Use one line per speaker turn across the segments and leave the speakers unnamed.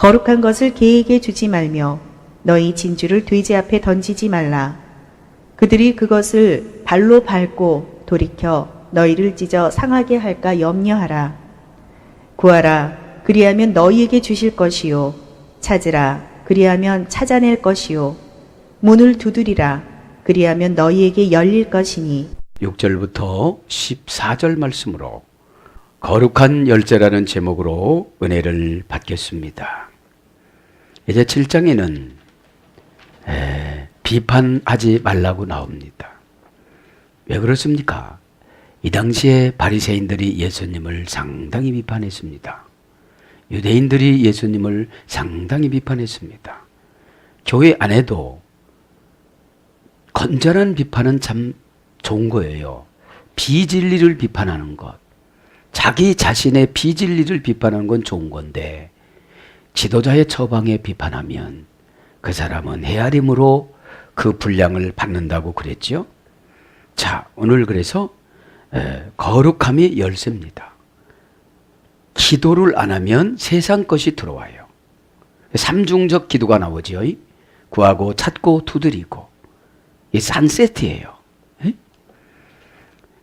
거룩한 것을 개에게 주지 말며 너희 진주를 돼지 앞에 던지지 말라. 그들이 그것을 발로 밟고 돌이켜 너희를 찢어 상하게 할까 염려하라. 구하라. 그리하면 너희에게 주실 것이요. 찾으라. 그리하면 찾아낼 것이요. 문을 두드리라. 그리하면 너희에게 열릴 것이니.
6절부터 14절 말씀으로 거룩한 열쇠라는 제목으로 은혜를 받겠습니다. 이제 7장에는 비판하지 말라고 나옵니다. 왜 그렇습니까? 이 당시에 바리새인들이 예수님을 상당히 비판했습니다. 유대인들이 예수님을 상당히 비판했습니다. 교회 안에도 건전한 비판은 참 좋은 거예요. 비진리를 비판하는 것, 자기 자신의 비진리를 비판하는 건 좋은 건데 지도자의 처방에 비판하면 그 사람은 헤아림으로 그 분량을 받는다고 그랬죠. 자, 오늘 그래서 거룩함이 열쇠입니다. 기도를 안 하면 세상 것이 들어와요. 삼중적 기도가 나오죠. 구하고 찾고 두드리고. 이 산 세트예요.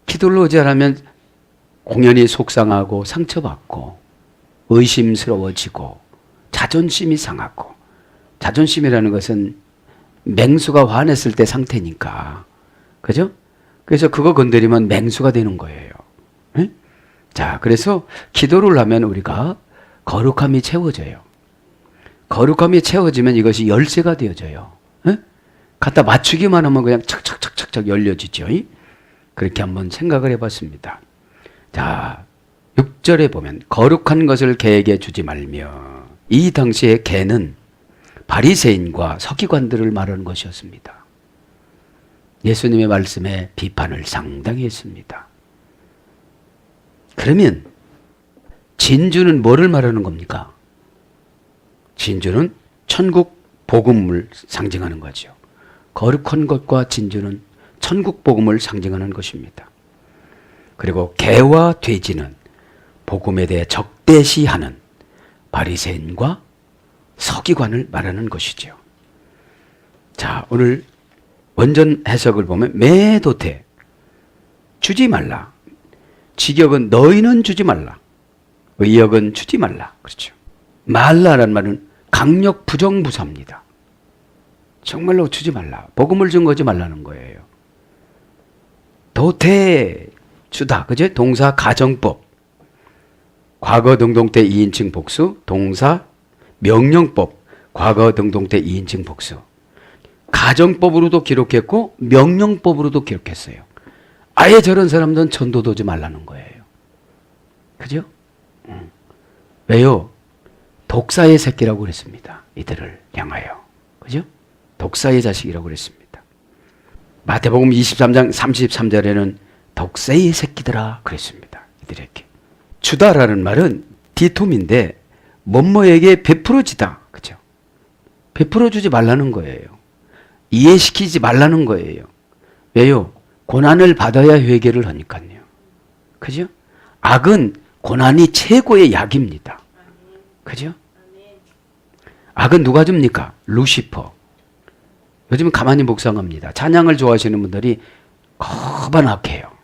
기도를 오지 않으면 공연히 속상하고 상처받고 의심스러워지고 자존심이 상하고, 자존심이라는 것은 맹수가 화냈을 때 상태니까, 그죠? 그래서 그거 건드리면 맹수가 되는 거예요. 에? 자, 그래서 기도를 하면 우리가 거룩함이 채워져요. 거룩함이 채워지면 이것이 열쇠가 되어져요. 에? 갖다 맞추기만 하면 그냥 착착착착착 열려지죠. 그렇게 한번 생각을 해봤습니다. 자, 6절에 보면 거룩한 것을 개에게 주지 말며, 이 당시에 개는 바리새인과 서기관들을 말하는 것이었습니다. 예수님의 말씀에 비판을 상당히 했습니다. 그러면 진주는 뭐를 말하는 겁니까? 진주는 천국 복음을 상징하는 거죠. 거룩한 것과 진주는 천국 복음을 상징하는 것입니다. 그리고 개와 돼지는 복음에 대해 적대시하는 바리새인과 서기관을 말하는 것이죠. 자, 오늘 원전 해석을 보면 매도태, 주지 말라. 직역은 너희는 주지 말라. 의역은 주지 말라. 그렇죠. 말라라는 말은 강력 부정부사입니다. 정말로 주지 말라. 복음을 증거하지 말라는 거예요. 도태, 주다. 그죠? 동사 가정법. 과거 등동태 2인칭 복수. 동사 명령법. 과거 등동태 2인칭 복수. 가정법으로도 기록했고 명령법으로도 기록했어요. 아예 저런 사람들은 전도도 오지 말라는 거예요. 그죠? 왜요? 독사의 새끼라고 그랬습니다. 이들을 향하여. 그죠? 독사의 자식이라고 그랬습니다. 마태복음 23장 33절에는 독사의 새끼들아 그랬습니다. 이들에게. 주다라는 말은 디톰인데 뭐뭐에게 베풀어지다. 그죠? 베풀어주지 말라는 거예요. 이해시키지 말라는 거예요. 왜요? 고난을 받아야 회개를 하니까요. 그죠? 악은 고난이 최고의 약입니다. 그죠? 악은 누가 줍니까? 루시퍼. 요즘은 가만히 묵상합니다. 찬양을 좋아하시는 분들이 거반 악해요.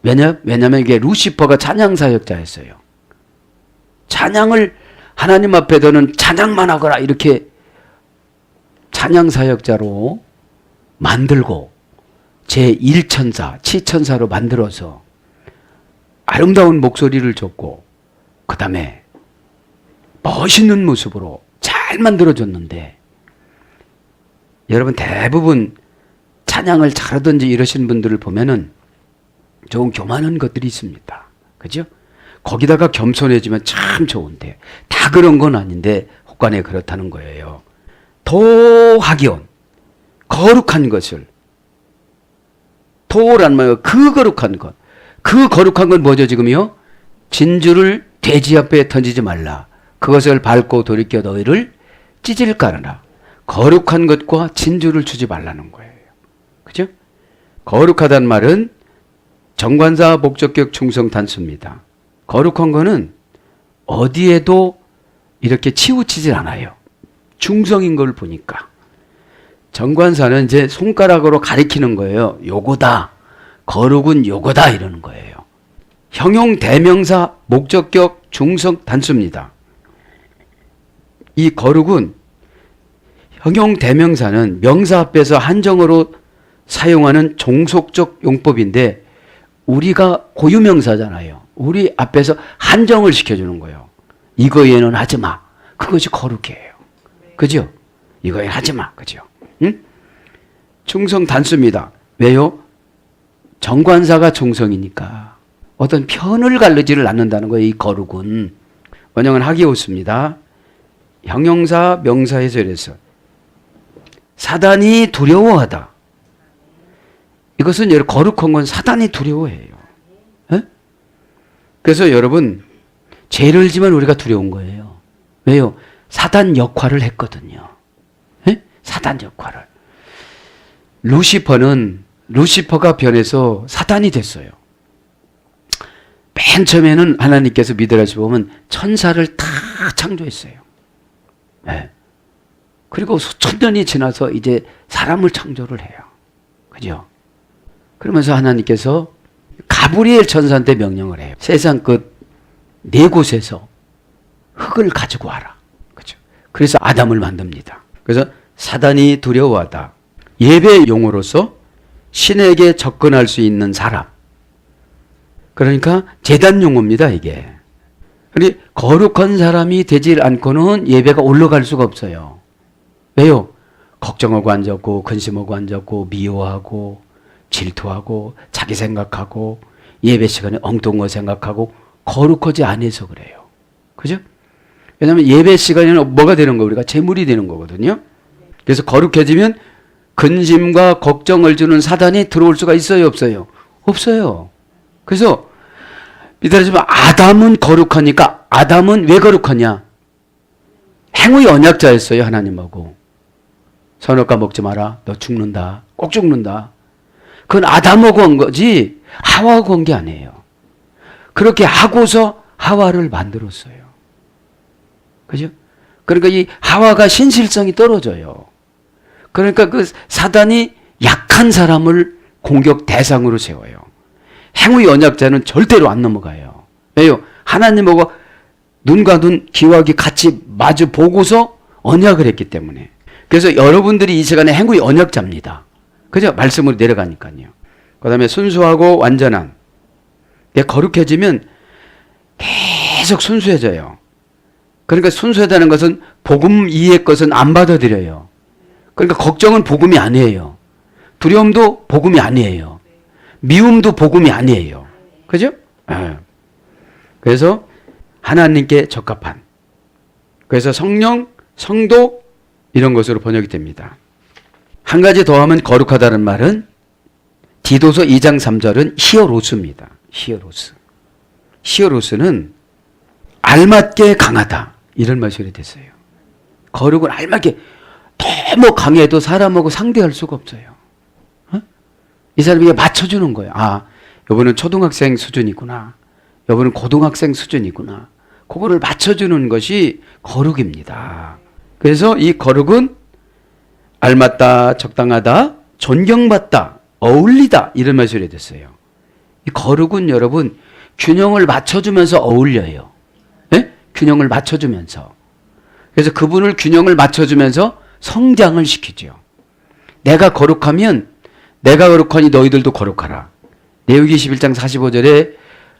왜냐면 이게 루시퍼가 찬양 사역자였어요. 찬양을 하나님 앞에 너는 찬양만 하거라 이렇게 찬양 사역자로 만들고 제1천사, 치천사로 만들어서 아름다운 목소리를 줬고 그 다음에 멋있는 모습으로 잘 만들어줬는데, 여러분 대부분 찬양을 잘하든지 이러신 분들을 보면은 조금 교만한 것들이 있습니다. 그죠? 거기다가 겸손해지면 참 좋은데 다 그런 건 아닌데 혹간에 그렇다는 거예요. 도하기온, 거룩한 것을, 도란 말이에요. 그 거룩한 것. 그 거룩한 건 뭐죠 지금요? 진주를 돼지 앞에 던지지 말라. 그것을 밟고 돌이켜 너희를 찢을 까르라. 거룩한 것과 진주를 주지 말라는 거예요. 그죠? 거룩하단 말은 정관사 목적격 충성 단수입니다. 거룩한 거는 어디에도 이렇게 치우치질 않아요. 중성인 걸 보니까. 정관사는 이제 손가락으로 가리키는 거예요. 요거다. 거룩은 요거다. 이러는 거예요. 형용 대명사 목적격 중성 단수입니다. 이 거룩은 형용 대명사는 명사 앞에서 한정어로 사용하는 종속적 용법인데 우리가 고유명사잖아요. 우리 앞에서 한정을 시켜주는 거예요. 이거 얘는 하지 마. 그것이 거룩이에요. 그죠? 이거 얘 하지 마. 그죠? 응? 충성 단수입니다. 왜요? 정관사가 중성이니까 어떤 편을 가르지를 않는다는 거예요. 이 거룩은. 원형은 하기오스입니다. 형용사 명사에서 이래서 사단이 두려워하다. 이것은 거룩한 건 사단이 두려워해요. 에? 그래서 여러분 죄를 지면 우리가 두려운 거예요. 왜요? 사단 역할을 했거든요. 에? 사단 역할을. 루시퍼가 변해서 사단이 됐어요. 맨 처음에는 하나님께서 미드라시 보면 천사를 다 창조했어요. 네. 그리고 수천 년이 지나서 이제 사람을 창조를 해요. 그죠? 그러면서 하나님께서 가브리엘 천사한테 명령을 해요. 세상 끝 네 곳에서 흙을 가지고 와라. 그죠? 그래서 아담을 만듭니다. 그래서 사단이 두려워하다. 예배 용어로서 신에게 접근할 수 있는 사람. 그러니까 제단 용어입니다, 이게. 그런데 거룩한 사람이 되지 않고는 예배가 올라갈 수가 없어요. 왜요? 걱정하고 앉았고, 근심하고 앉았고, 미워하고, 질투하고, 자기 생각하고, 예배 시간에 엉뚱한 거 생각하고, 거룩하지 않아서 그래요. 그죠? 왜냐하면 예배 시간에는 뭐가 되는 거? 우리가 재물이 되는 거거든요. 그래서 거룩해지면 근심과 걱정을 주는 사단이 들어올 수가 있어요, 없어요? 없어요. 그래서 믿으시면 아담은 거룩하니까 아담은 왜 거룩하냐? 행위 언약자였어요, 하나님하고. 선악과 먹지 마라. 너 죽는다. 꼭 죽는다. 그건 아담하고 한 거지 하와하고 한 게 아니에요. 그렇게 하고서 하와를 만들었어요. 그죠? 그러니까 이 하와가 신실성이 떨어져요. 그러니까 그 사단이 약한 사람을 공격 대상으로 세워요. 행위 언약자는 절대로 안 넘어가요. 왜요? 하나님하고 눈과 눈, 귀와 귀 같이 마주 보고서 언약을 했기 때문에. 그래서 여러분들이 이 시간에 행위 언약자입니다. 그죠? 말씀으로 내려가니까요. 그 다음에 순수하고 완전한. 거룩해지면 계속 순수해져요. 그러니까 순수하다는 것은 복음 이의 것은 안 받아들여요. 그러니까 걱정은 복음이 아니에요. 두려움도 복음이 아니에요. 미움도 복음이 아니에요. 그죠? 네. 그래서 하나님께 적합한. 그래서 성령, 성도 이런 것으로 번역이 됩니다. 한 가지 더 하면 거룩하다는 말은 디도서 2장 3절은 히어로스입니다. 히어로스. 히어로스는 알맞게 강하다. 이런 말씀이 됐어요. 거룩은 알맞게 너무 강해도 사람하고 상대할 수가 없어요. 어? 이 사람에게 맞춰주는 거예요. 아, 여보는 초등학생 수준이구나. 여보는 고등학생 수준이구나. 그거를 맞춰주는 것이 거룩입니다. 그래서 이 거룩은 알맞다, 적당하다, 존경받다, 어울리다 이런 말씀이 됐어요. 이 거룩은 여러분 균형을 맞춰주면서 어울려요. 네? 균형을 맞춰주면서. 그래서 그분을 균형을 맞춰주면서 성장을 시키죠. 내가 거룩하면 내가 거룩하니 너희들도 거룩하라. 레위기 11장 45절에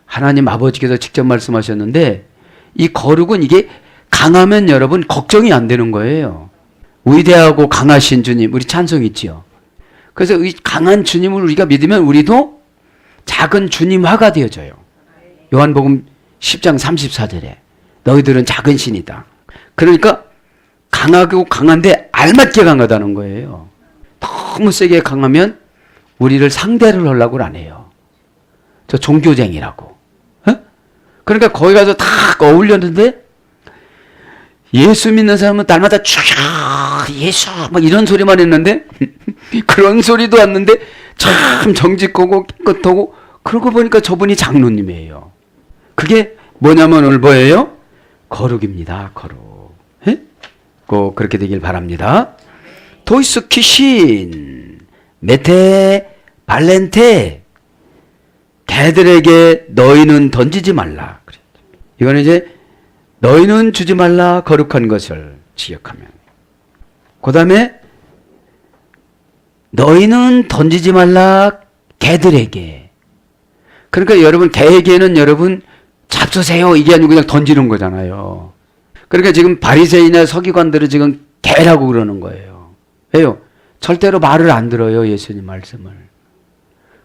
하나님 아버지께서 직접 말씀하셨는데 이 거룩은 이게 강하면 여러분 걱정이 안 되는 거예요. 위대하고 강하신 주님 우리 찬송 있지요. 그래서 이 강한 주님을 우리가 믿으면 우리도 작은 주님화가 되어져요. 요한복음 10장 34절에 너희들은 작은 신이다. 그러니까 강하고 강한데 알맞게 강하다는 거예요. 너무 세게 강하면 우리를 상대를 하려고 안 해요. 저 종교쟁이라고. 어? 그러니까 거기 가서 다 어울렸는데 예수 믿는 사람은 날마다 예수 막 이런 소리만 했는데 그런 소리도 왔는데 참 정직하고 깨끗하고 그러고 보니까 저분이 장로님이에요. 그게 뭐냐면 오늘 뭐예요? 거룩입니다. 거룩. 꼭 그렇게 되길 바랍니다. 토이스 키신 메테 발렌테 개들에게 너희는 던지지 말라. 이거는 이제 너희는 주지 말라 거룩한 것을 지역하면. 그 다음에 너희는 던지지 말라 개들에게. 그러니까 여러분 개에게는 여러분 잡수세요 이게 아니고 그냥 던지는 거잖아요. 그러니까 지금 바리새인이나 서기관들은 지금 개라고 그러는 거예요. 왜요? 절대로 말을 안 들어요. 예수님 말씀을.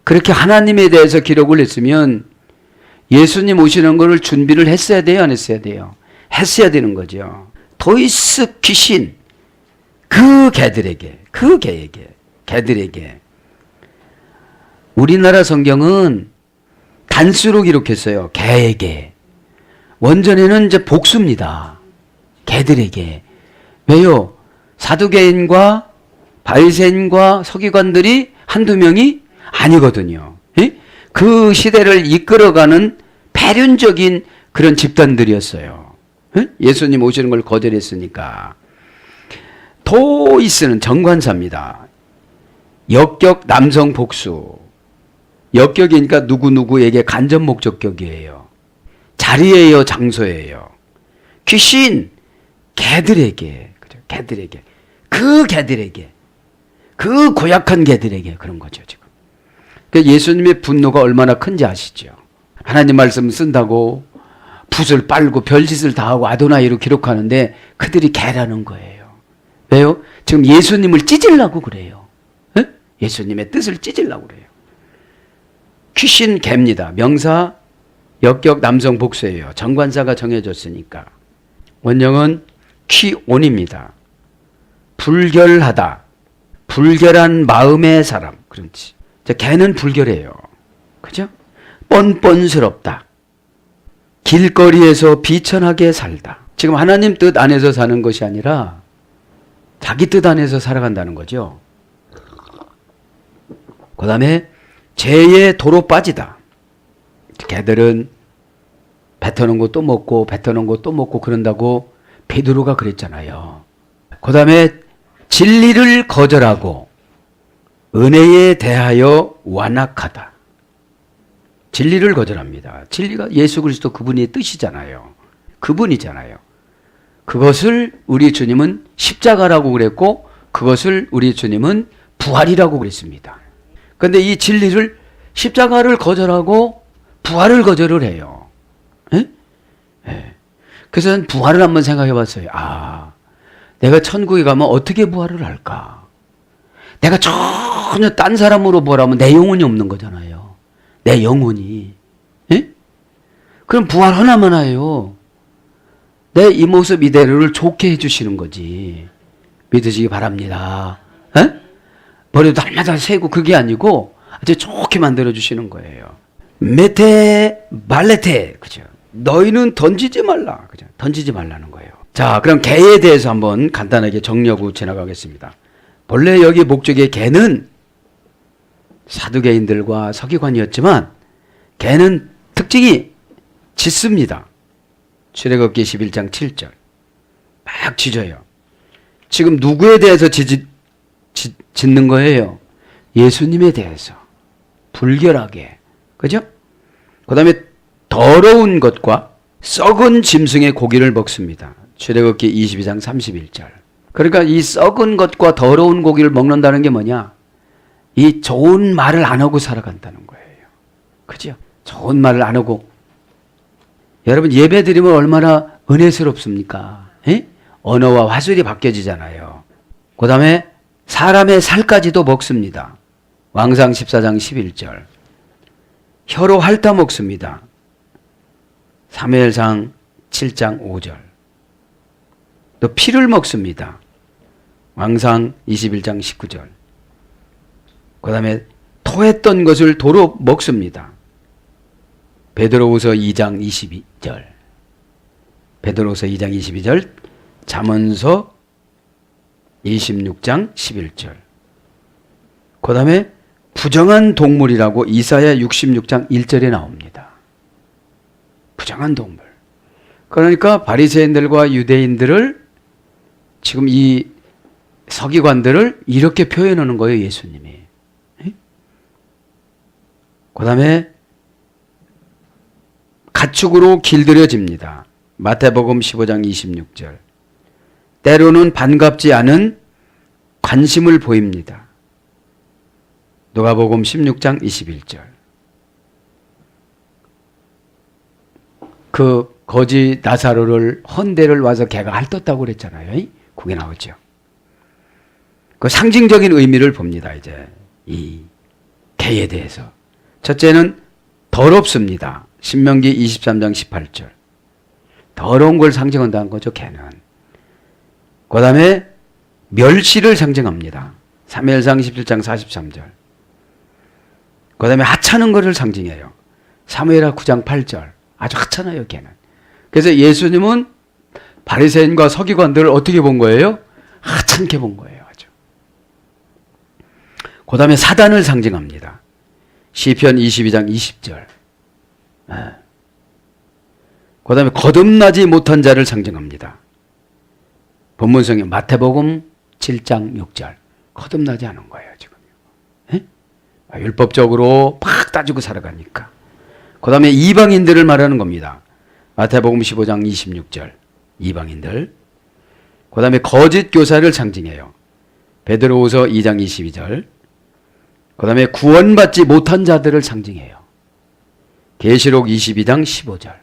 그렇게 하나님에 대해서 기록을 했으면 예수님 오시는 것을 준비를 했어야 돼요? 안 했어야 돼요? 했어야 되는 거죠. 토이스 귀신 그 개들에게 그 개들에게. 우리나라 성경은 단수로 기록했어요. 개에게. 원전에는 이제 복수입니다. 개들에게. 왜요? 사두개인과 바리새인과 서기관들이 한두 명이 아니거든요. 예? 그 시대를 이끌어가는 패륜적인 그런 집단들이었어요. 예? 예수님 오시는 걸 거절했으니까. 토이스는 정관사입니다. 역격 남성 복수. 역격이니까 누구누구에게 간접 목적격이에요. 자리예요, 장소예요. 귀신 개들에게, 그죠? 개들에게, 그 개들에게, 그 고약한 개들에게 그런 거죠 지금. 그러니까 예수님의 분노가 얼마나 큰지 아시죠? 하나님 말씀 쓴다고 붓을 빨고 별짓을 다 하고 아도나이로 기록하는데 그들이 개라는 거예요. 왜요? 지금 예수님을 찢으려고 그래요. 에? 예수님의 뜻을 찢으려고 그래요. 귀신 개입니다. 명사 역격 남성 복수예요. 정관사가 정해졌으니까. 원형은 퀴온입니다. 불결하다. 불결한 마음의 사람. 그렇지. 개는 불결해요. 그죠? 뻔뻔스럽다. 길거리에서 비천하게 살다. 지금 하나님 뜻 안에서 사는 것이 아니라 자기 뜻 안에서 살아간다는 거죠. 그 다음에 죄의 도로 빠지다. 개들은 뱉어놓은 거 또 먹고 뱉어놓은 거 또 먹고 그런다고 베드로가 그랬잖아요. 그 다음에 진리를 거절하고 은혜에 대하여 완악하다. 진리를 거절합니다. 진리가 예수 그리스도 그분의 뜻이잖아요. 그분이잖아요. 그것을 우리 주님은 십자가라고 그랬고 그것을 우리 주님은 부활이라고 그랬습니다. 그런데 이 진리를 십자가를 거절하고 부활을 거절을 해요. 에? 에. 그래서 부활을 한번 생각해 봤어요. 아, 내가 천국에 가면 어떻게 부활을 할까? 내가 전혀 딴 사람으로 부활하면 내 영혼이 없는 거잖아요. 내 영혼이. 에? 그럼 부활 하나만 해요. 내 이 모습 이대로를 좋게 해주시는 거지. 믿으시기 바랍니다. 에? 머리도 날마다 세고 그게 아니고 아주 좋게 만들어주시는 거예요. 메테 말레테. 그죠? 너희는 던지지 말라. 그죠? 던지지 말라는 거예요. 자, 그럼 개에 대해서 한번 간단하게 정리하고 지나가겠습니다. 본래 여기 목적의 개는 사두개인들과 서기관이었지만 개는 특징이 짖습니다. 출애굽기 11장 7절. 막 짖어요. 지금 누구에 대해서 짖는 거예요? 예수님에 대해서. 불결하게. 그죠? 그 다음에 더러운 것과 썩은 짐승의 고기를 먹습니다. 출애굽기 22장 31절. 그러니까 이 썩은 것과 더러운 고기를 먹는다는 게 뭐냐? 이 좋은 말을 안 하고 살아간다는 거예요. 그죠? 좋은 말을 안 하고. 여러분 예배 드리면 얼마나 은혜스럽습니까? 에? 언어와 화술이 바뀌어지잖아요. 그 다음에 사람의 살까지도 먹습니다. 왕상 14장 11절. 혀로 핥아 먹습니다. 사무엘상 7장 5절. 또 피를 먹습니다. 왕상 21장 19절. 그 다음에 토했던 것을 도로 먹습니다. 베드로후서 2장 22절. 베드로후서 2장 22절. 잠언서 26장 11절. 그 다음에 부정한 동물이라고 이사야 66장 1절에 나옵니다. 부정한 동물. 그러니까 바리새인들과 유대인들을 지금 이 서기관들을 이렇게 표현하는 거예요, 예수님이. 그 다음에 가축으로 길들여집니다. 마태복음 15장 26절. 때로는 반갑지 않은 관심을 보입니다. 누가복음 16장 21절. 그 거지 나사로를 헌대를 와서 걔가 핥았다고 그랬잖아요. 그게 나오죠. 그 상징적인 의미를 봅니다. 이제 이 개에 대해서. 첫째는 더럽습니다. 신명기 23장 18절. 더러운 걸 상징한다는 거죠, 개는. 그 다음에 멸시를 상징합니다. 사무엘상 17장 43절. 그 다음에 하찮은 것을 상징해요. 사무엘하 9장 8절. 아주 하찮아요, 개는. 그래서 예수님은 바리새인과 서기관들을 어떻게 본 거예요? 하찮게 본 거예요, 아주. 그 다음에 사단을 상징합니다. 시편 22장 20절. 그 다음에 거듭나지 못한 자를 상징합니다. 본문성경 마태복음 7장 6절. 거듭나지 않은 거예요, 지금. 율법적으로 팍 따지고 살아가니까. 그 다음에 이방인들을 말하는 겁니다. 마태복음 15장 26절. 이방인들. 그 다음에 거짓 교사를 상징해요. 베드로후서 2장 22절. 그 다음에 구원받지 못한 자들을 상징해요. 계시록 22장 15절.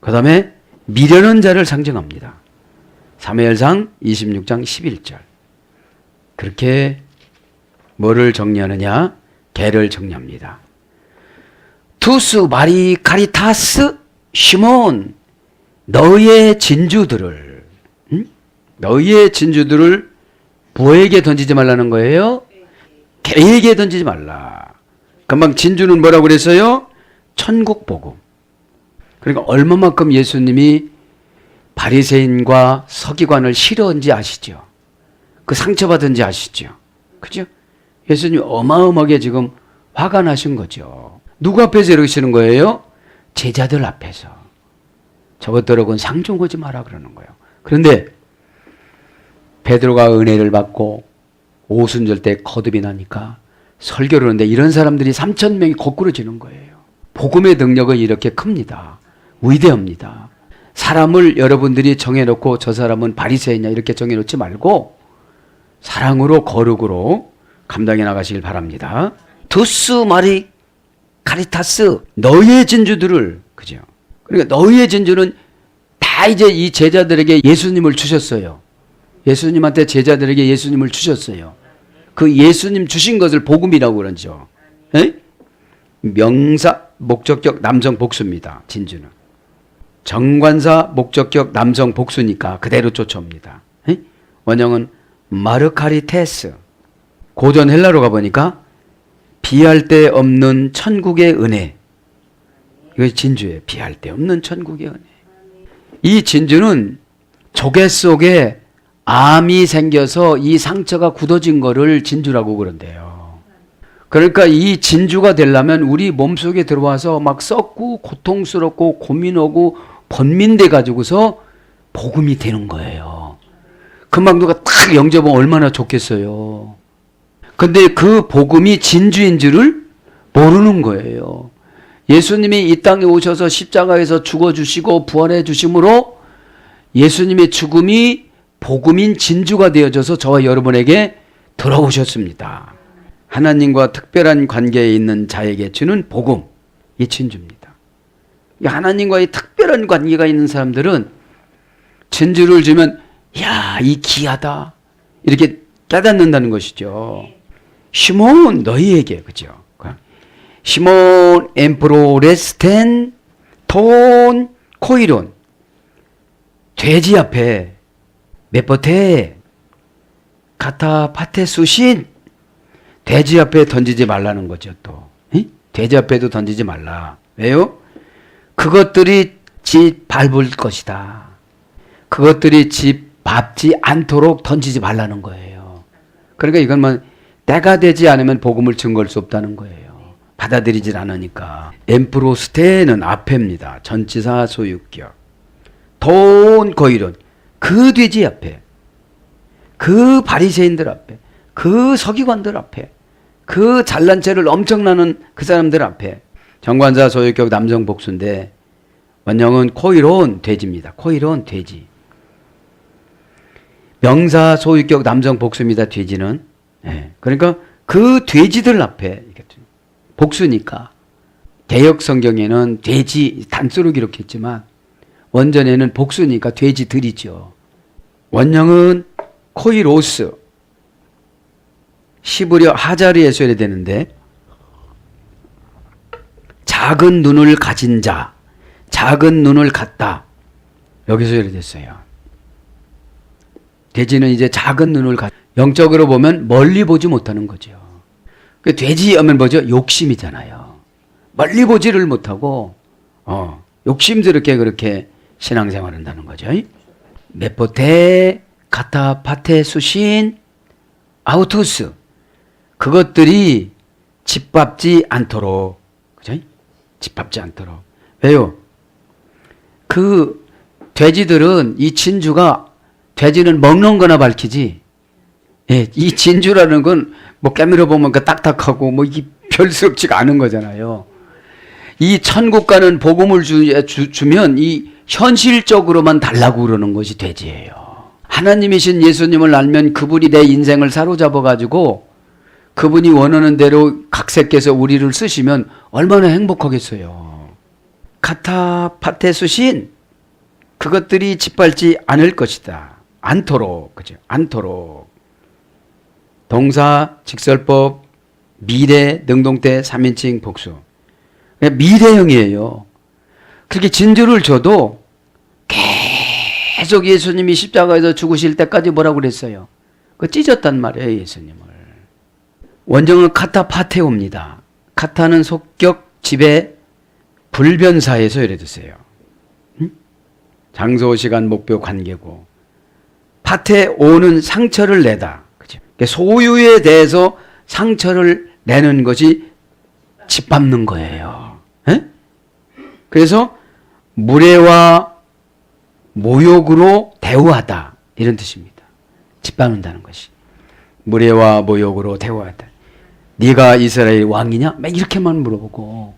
그 다음에 미련한 자를 상징합니다. 사무엘상 26장 11절. 그렇게 뭐를 정리하느냐? 개를 정리합니다. 투스 마리 카리타스 시몬 너희의 진주들을 너희의 진주들을 부에게 던지지 말라는 거예요? 개에게 던지지 말라. 금방 진주는 뭐라고 그랬어요? 천국 복음. 그러니까 얼마만큼 예수님이 바리새인과 서기관을 싫어한지 아시죠? 그 상처받은지 아시죠? 그죠? 예수님이 어마어마하게 지금 화가 나신 거죠. 누구 앞에서 이러시는 거예요? 제자들 앞에서. 저것들하고는 상 좀 거지 마라 그러는 거예요. 그런데 베드로가 은혜를 받고 오순절 때 거듭이 나니까 설교를 하는데 이런 사람들이 3,000명이 거꾸로지는 거예요. 복음의 능력은 이렇게 큽니다. 위대합니다. 사람을 여러분들이 정해놓고 저 사람은 바리새인이냐 이렇게 정해놓지 말고 사랑으로 거룩으로 감당해 나가시길 바랍니다. 투스 마리 카리타스 너희의 진주들을 그죠? 그러니까 너희의 진주는 다 이제 이 제자들에게 예수님을 주셨어요. 예수님한테 제자들에게 예수님을 주셨어요. 그 예수님 주신 것을 복음이라고 그러죠. 에? 명사 목적격 남성 복수입니다. 진주는. 정관사 목적격 남성 복수니까 그대로 쫓아옵니다. 에? 원형은 마르카리테스. 고전 헬라로 가보니까 비할 데 없는 천국의 은혜. 이거 진주예요. 비할 데 없는 천국의 은혜. 이 진주는 조개 속에 암이 생겨서 이 상처가 굳어진 거를 진주라고 그런대요. 그러니까 이 진주가 되려면 우리 몸속에 들어와서 막 썩고 고통스럽고 고민하고 번민돼 가지고서 복음이 되는 거예요. 금방 누가 딱 영접하면 얼마나 좋겠어요. 근데 그 복음이 진주인 줄을 모르는 거예요. 예수님이 이 땅에 오셔서 십자가에서 죽어주시고 부활해 주심으로 예수님의 죽음이 복음인 진주가 되어져서 저와 여러분에게 돌아오셨습니다. 하나님과 특별한 관계에 있는 자에게 주는 복음, 이 진주입니다. 하나님과의 특별한 관계가 있는 사람들은 진주를 주면 야, 이 귀하다 이렇게 깨닫는다는 것이죠. 시몬 너희에게 그죠? 시몬 엠프로레스텐 톤 코이론 돼지 앞에 메포테 카타파테수신 돼지 앞에 던지지 말라는 거죠. 또 돼지 앞에도 던지지 말라. 왜요? 그것들이 집 밟을 것이다. 그것들이 집 밟지 않도록 던지지 말라는 거예요. 그러니까 이건 뭐 때가 되지 않으면 복음을 증거할 수 없다는 거예요. 받아들이질 않으니까. 엠프로스테는 앞에입니다. 전치사 소유격. 돈 거이론 그 돼지 앞에, 그 바리새인들 앞에, 그 서기관들 앞에, 그 잘난 체를 엄청나는 그 사람들 앞에, 정관사 소유격 남성 복수인데 원형은 코이로운 돼지입니다. 코이로운 돼지. 명사 소유격 남성 복수입니다. 돼지는. 그러니까 그 돼지들 앞에, 복수니까 개역 성경에는 돼지 단수로 기록했지만 원전에는 복수니까 돼지들이죠. 원형은 코이로스, 시브리어 하자리에 써야 되는데 작은 눈을 가진 자, 작은 눈을 갖다, 여기서 써야 됐어요. 돼지는 이제 작은 눈을 영적으로 보면 멀리 보지 못하는 거죠. 그 돼지 하면 뭐죠? 욕심이잖아요. 멀리 보지를 못하고 욕심스럽게 그렇게 신앙생활을 한다는 거죠. 메포테, 카타파테, 수신, 아우투스, 그것들이 짓밟지 않도록, 그죠? 짓밟지 않도록. 왜요? 그 돼지들은 이 진주가, 돼지는 먹는 거나 밝히지, 이 진주라는 건 뭐 깨물어 보면 그 딱딱하고 뭐 이게 별스럽지가 않은 거잖아요. 이 천국 가는 복음을 주면 이 현실적으로만 달라고 그러는 것이 돼지예요. 하나님이신 예수님을 알면 그분이 내 인생을 사로잡아 가지고 그분이 원하는 대로 각색해서 우리를 쓰시면 얼마나 행복하겠어요. 카타파테수신, 그것들이 짓밟지 않을 것이다. 않도록, 그죠? 않도록. 동사, 직설법, 미래, 능동태, 3인칭 복수. 미래형이에요. 그렇게 진주를 줘도 계속 예수님이 십자가에서 죽으실 때까지 뭐라고 그랬어요? 그 찢었단 말이에요, 예수님을. 원정은 카타파테오입니다. 카타는 속격, 지배, 불변사에서 예를 드세요. 장소, 시간, 목표, 관계고. 파테오는 상처를 내다. 그죠? 소유에 대해서 상처를 내는 것이 짓밟는 거예요. 에? 그래서 무례와 모욕으로 대우하다, 이런 뜻입니다. 짓밟는다는 것이. 무례와 모욕으로 대우하다. 네가 이스라엘 왕이냐? 막 이렇게만 물어보고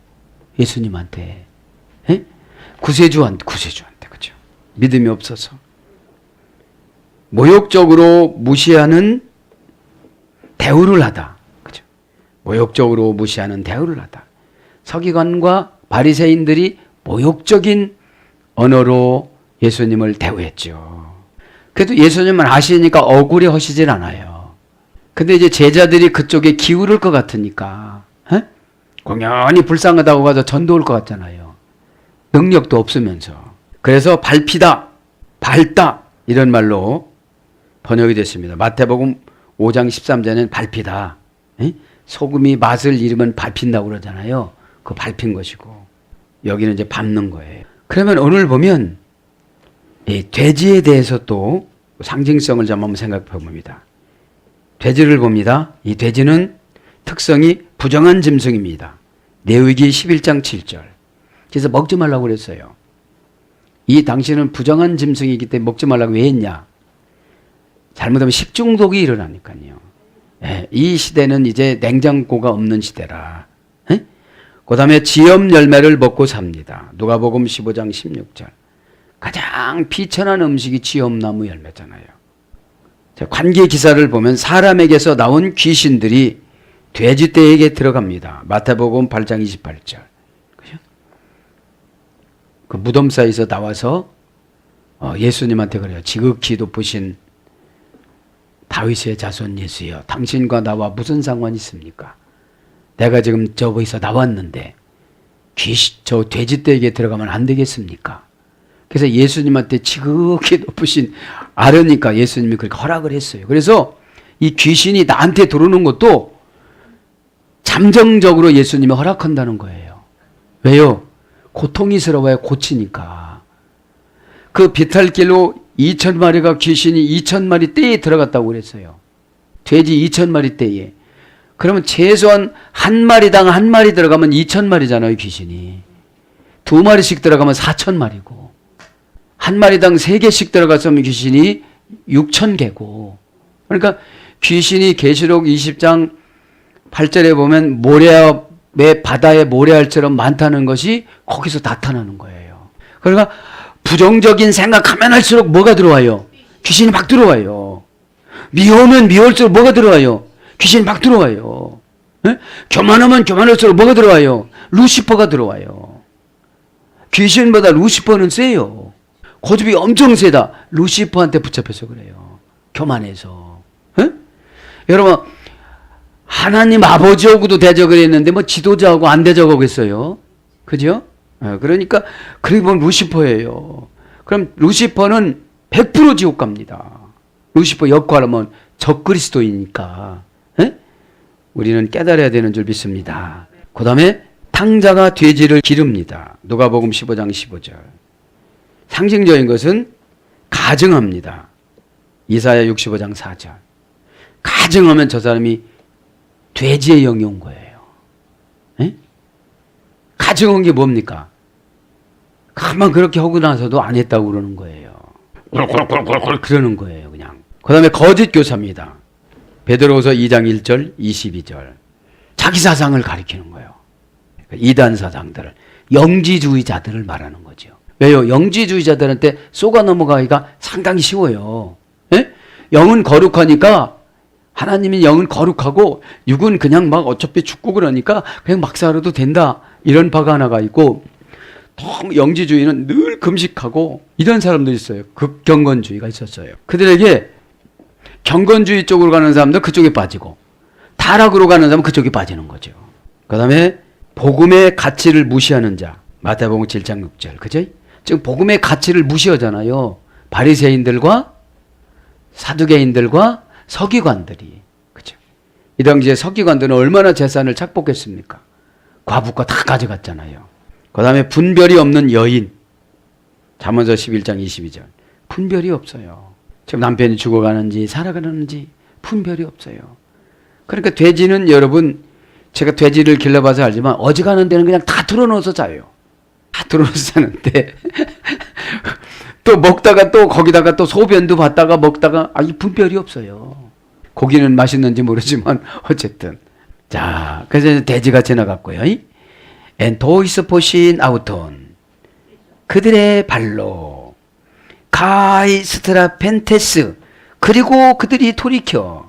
예수님한테, 구세주한테, 그죠? 믿음이 없어서 모욕적으로 무시하는 대우를 하다, 그죠? 모욕적으로 무시하는 대우를 하다. 서기관과 바리새인들이 모욕적인 언어로 예수님을 대우했죠. 그래도 예수님은 아시니까 억울해 하시질 않아요. 근데 이제 제자들이 그쪽에 기울을 것 같으니까, 공연히 불쌍하다고 가서 전도할 것 같잖아요. 능력도 없으면서. 그래서 밟히다, 밟다, 이런 말로 번역이 됐습니다. 마태복음 5장 13절에는 밟히다. 소금이 맛을 잃으면 밟힌다고 그러잖아요. 그 밟힌 것이고, 여기는 이제 밟는 거예요. 그러면 오늘 보면 이 돼지에 대해서 또 상징성을 좀 한번 생각해 봅니다. 돼지를 봅니다. 이 돼지는 특성이 부정한 짐승입니다. 레위기 11장 7절. 그래서 먹지 말라고 그랬어요. 이 당신은 부정한 짐승이기 때문에 먹지 말라고 왜 했냐? 잘못하면 식중독이 일어나니까요. 이 시대는 이제 냉장고가 없는 시대라. 그 다음에 지엄 열매를 먹고 삽니다. 누가복음 15장 16절. 가장 비천한 음식이 지엄나무 열매잖아요. 관계 기사를 보면 사람에게서 나온 귀신들이 돼지떼에게 들어갑니다. 마태복음 8장 28절. 그죠? 그 무덤 사이에서 나와서 예수님한테 그래요. 지극히 높으신 다윗의 자손 예수여, 당신과 나와 무슨 상관이 있습니까? 내가 지금 저기서 나왔는데 저 돼지떼에게 들어가면 안 되겠습니까? 그래서 예수님한테 지극히 높으신 아뢰니까 예수님이 그렇게 허락을 했어요. 그래서 이 귀신이 나한테 들어오는 것도 잠정적으로 예수님이 허락한다는 거예요. 왜요? 고통이스러워야 고치니까. 그 비탈길로 2,000마리가 귀신이 2,000마리 떼에 들어갔다고 그랬어요. 돼지 2,000마리 떼에. 그러면 최소한 한 마리당 한 마리 들어가면 2,000마리잖아요, 귀신이. 2마리씩 들어가면 4,000마리고. 한 마리당 3개씩 들어갔으면 귀신이 6,000개고. 그러니까 귀신이 계시록 20장 8절에 보면 모래의 바다의 모래알처럼 많다는 것이 거기서 나타나는 거예요. 그러니까 부정적인 생각하면 할수록 뭐가 들어와요? 귀신이 막 들어와요. 미워하면 미워할수록 뭐가 들어와요? 귀신이 막 들어와요. 네? 교만하면 교만할수록 뭐가 들어와요? 루시퍼가 들어와요. 귀신보다 루시퍼는 세요. 고집이 엄청 세다. 루시퍼한테 붙잡혀서 그래요. 교만해서. 네? 여러분, 하나님 아버지하고도 대적을 했는데 뭐 지도자하고 안 대적하겠어요? 그죠? 그러니까 그리고 보면 루시퍼예요. 그럼 루시퍼는 100% 지옥 갑니다. 루시퍼 역할하면 적그리스도이니까. 에? 우리는 깨달아야 되는 줄 믿습니다. 그 다음에 탕자가 돼지를 기릅니다. 누가복음 15장 15절. 상징적인 것은 가증합니다. 이사야 65장 4절. 가증하면 저 사람이 돼지의 영이 온 거예요. 에? 가증한 게 뭡니까? 가만 그렇게 하고 나서도 안 했다고 그러는 거예요. 그러는 거예요, 그냥. 그 다음에 거짓 교사입니다. 베드로후서 2장 1절, 22절. 자기 사상을 가리키는 거예요. 이단 사상들을, 영지주의자들을 말하는 거죠. 왜요? 영지주의자들한테 쏘가 넘어가기가 상당히 쉬워요. 예? 영은 거룩하니까, 하나님이 영은 거룩하고 육은 그냥 막 어차피 죽고 그러니까 그냥 막 살아도 된다. 이런 바가 하나가 있고, 너무 영지주의는 늘 금식하고 이런 사람도 있어요. 극경건주의가 있었어요. 그들에게 경건주의 쪽으로 가는 사람들 그쪽에 빠지고, 타락으로 가는 사람은 그쪽에 빠지는 거죠. 그 다음에 복음의 가치를 무시하는 자. 마태복음 7장 6절. 그죠? 지금 복음의 가치를 무시하잖아요. 바리새인들과 사두개인들과 서기관들이. 그죠? 이 당시에 서기관들은 얼마나 재산을 착복했습니까? 과부가 다 가져갔잖아요. 그 다음에 분별이 없는 여인. 잠언서 11장 22절. 분별이 없어요. 지금 남편이 죽어가는지 살아가는지 분별이 없어요. 그러니까 돼지는 여러분, 제가 돼지를 길러봐서 알지만 어지간한 데는 그냥 다 틀어놓아서 자요. 다 틀어놓아서 자는데 또 먹다가 또 거기다가 또 소변도 받다가 먹다가 이 분별이 없어요. 고기는 맛있는지 모르지만 어쨌든. 자, 그래서 돼지가 지나갔고요. 엔토이스 포신 아우톤. 그들의 발로 가이 스트라 펜테스. 그리고 그들이 돌이켜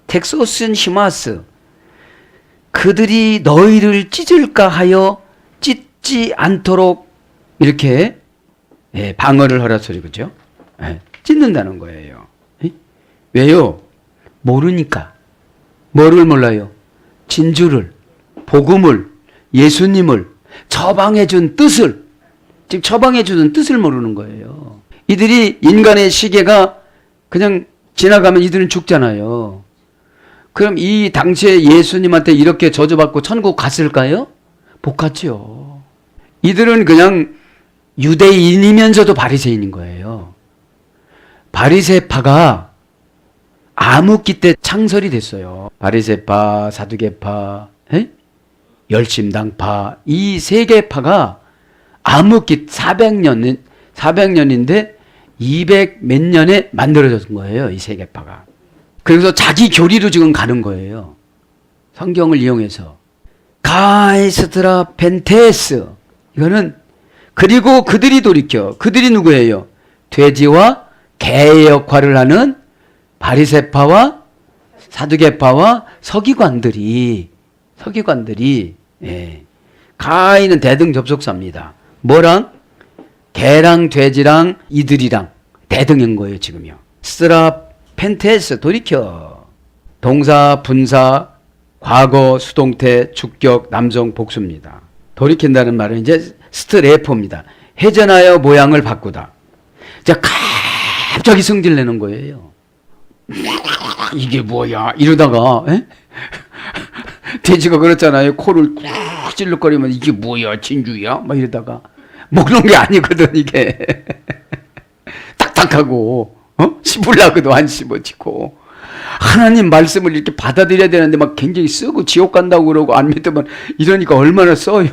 텍소슨 히마스. 그들이 너희를 찢을까 하여 찢지 않도록 이렇게 방어를 하라 소리, 그죠? 찢는다는 거예요. 왜요? 모르니까. 뭐를 몰라요? 진주를, 복음을, 예수님을, 처방해준 뜻을, 즉 처방해주는 뜻을 모르는 거예요. 이들이 인간의 시계가 그냥 지나가면 이들은 죽잖아요. 그럼 이 당시에 예수님한테 이렇게 저주받고 천국 갔을까요? 못 갔죠. 이들은 그냥 유대인이면서도 바리새인인 거예요. 바리새파가 암흑기 때 창설이 됐어요. 바리새파, 사두개파, 열심당파, 이 세 개파가 암흑기 400년인데 200 몇 년에 만들어진 거예요. 이 세 개파가. 그래서 자기 교리로 지금 가는 거예요. 성경을 이용해서. 가이스트라 펜테스. 이거는 그리고 그들이 돌이켜. 그들이 누구예요? 돼지와 개의 역할을 하는 바리새파와 사두개파와 서기관들이 가인은 대등 접속사입니다. 뭐랑? 개랑 돼지랑 이들이랑 대등인 거예요, 지금요. 스트라 펜테스, 돌이켜. 동사, 분사, 과거, 수동태, 주격, 남성, 복수입니다. 돌이킨다는 말은 이제 스트레포입니다. 회전하여 모양을 바꾸다. 자, 갑자기 성질내는 거예요. 이게 뭐야? 이러다가, 돼지가 그렇잖아요. 코를 꾹 찔러거리면 이게 뭐야? 진주야? 막 이러다가. 먹는 게 아니거든, 이게. 딱딱하고, 씹으려고도 안 씹어지고. 하나님 말씀을 이렇게 받아들여야 되는데 막 굉장히 쓰고 지옥 간다고 그러고 안 믿으면 이러니까 얼마나 써요.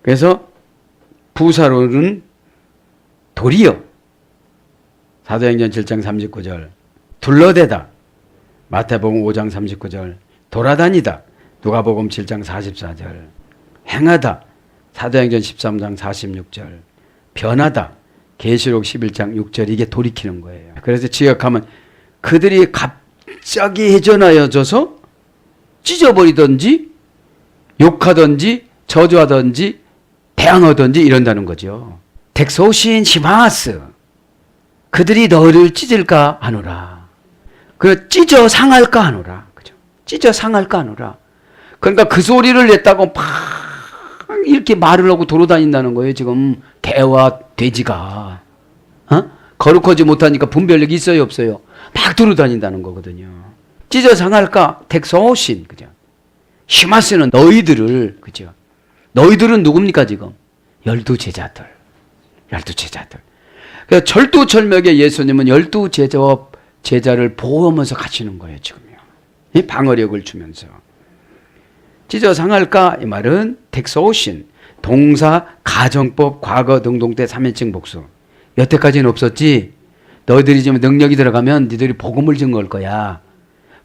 그래서 부사로는 돌이요. 사도행전 7장 39절. 둘러대다. 마태복음 5장 39절. 돌아다니다. 누가복음 7장 44절. 행하다. 사도행전 13장 46절. 변하다. 계시록 11장 6절. 이게 돌이키는 거예요. 그래서 지역하면 그들이 갑자기 회전하여져서 찢어버리든지 욕하든지 저주하든지 대항하든지 이런다는 거죠. 덱소신 시마스. 그들이 너를 찢을까 하노라. 그 찢어 상할까 하노라. 그죠? 찢어 상할까 하노라. 그러니까 그 소리를 냈다고 막 이렇게 말을 하고 돌아다닌다는 거예요. 지금 개와 돼지가 거룩하지 못하니까 분별력이 있어요, 없어요? 막 돌아다닌다는 거거든요. 찢어 상할까? 덱소신. 그죠? 시마스는 너희들을, 그죠? 너희들은 누굽니까 지금? 12제자들. 12제자들. 그래서 철두철미하게 예수님은 12제자를 보호하면서 가시는 거예요, 지금요. 이 방어력을 주면서. 찢어 상할까? 이 말은 덱소신, 동사, 가정법, 과거, 능동태, 3인칭 복수. 여태까지는 없었지. 너희들이 지금 능력이 들어가면 너희들이 복음을 증거할 거야.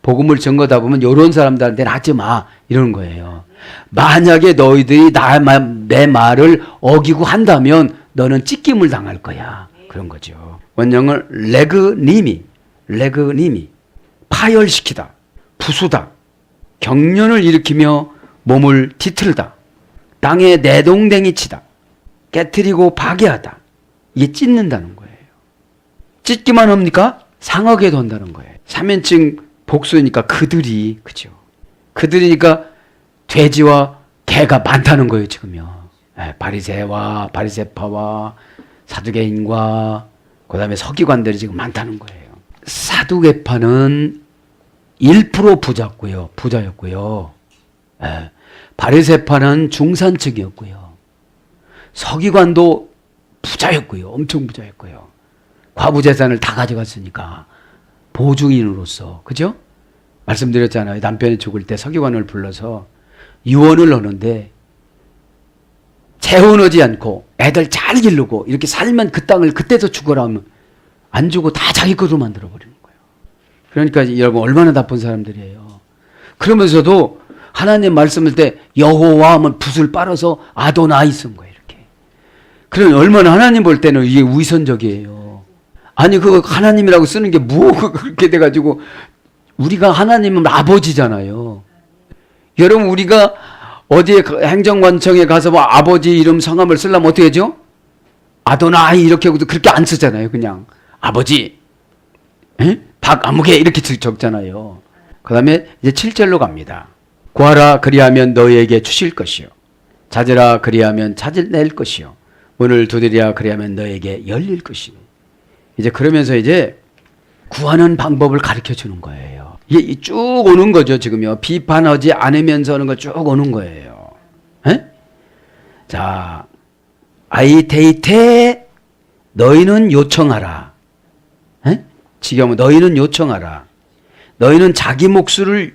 복음을 증거다 보면 이런 사람들한테는 하지 마. 이러는 거예요. 만약에 너희들이 내 말을 어기고 한다면 너는 찢김을 당할 거야. 그런 거죠. 원형은 레그니미, 파열시키다, 부수다, 경련을 일으키며 몸을 뒤틀다, 땅에 내동댕이 치다, 깨트리고 파괴하다. 이게 찢는다는 거예요. 찢기만 합니까? 상하게도 한다는 거예요. 3인칭 복수니까 그들이, 그죠? 그들이니까 돼지와 개가 많다는 거예요, 지금요. 바리새와 바리새파와 사두개인과 그다음에 서기관들이 지금 많다는 거예요. 사두개파는 1% 부자였고요. 바리새파는 중산층이었고요. 서기관도 부자였고요. 엄청 부자였고요. 과부 재산을 다 가져갔으니까 보증인으로서, 그죠? 말씀드렸잖아요. 남편이 죽을 때 서기관을 불러서 유언을 하는데 재혼하지 않고 애들 잘 기르고 이렇게 살면 그 땅을 그때서 죽어라 하면 안 주고 다 자기 것으로 만들어버리는 거예요. 그러니까 여러분 얼마나 나쁜 사람들이에요. 그러면서도 하나님 말씀을 때 여호와 하면 붓을 빨아서 아도나이 쓴 거예요. 이렇게. 그러면 얼마나 하나님 볼 때는 이게 위선적이에요. 아니 그 하나님이라고 쓰는 게 뭐가 그렇게 돼가지고 우리가 하나님은 아버지잖아요. 여러분 우리가 어디에 행정관청에 가서 뭐 아버지 이름 성함을 쓰려면 어떻게 하죠? 아도나이 이렇게 하고도 그렇게 안 쓰잖아요. 그냥 아버지 박아무개 이렇게 적잖아요. 그 다음에 이제 7절로 갑니다. 구하라 그리하면 너희에게 주실 것이요 찾으라 그리하면 찾아낼 것이요 문을 두드리라 그리하면 너희에게 열릴 것이니. 이제 그러면서 이제 구하는 방법을 가르쳐 주는 거예요. 이게 쭉 오는 거죠, 지금요. 비판하지 않으면서 하는 거 쭉 오는 거예요. 에? 자, 아이테이테 너희는 요청하라. 에? 지금 너희는 요청하라. 너희는 자기 몫을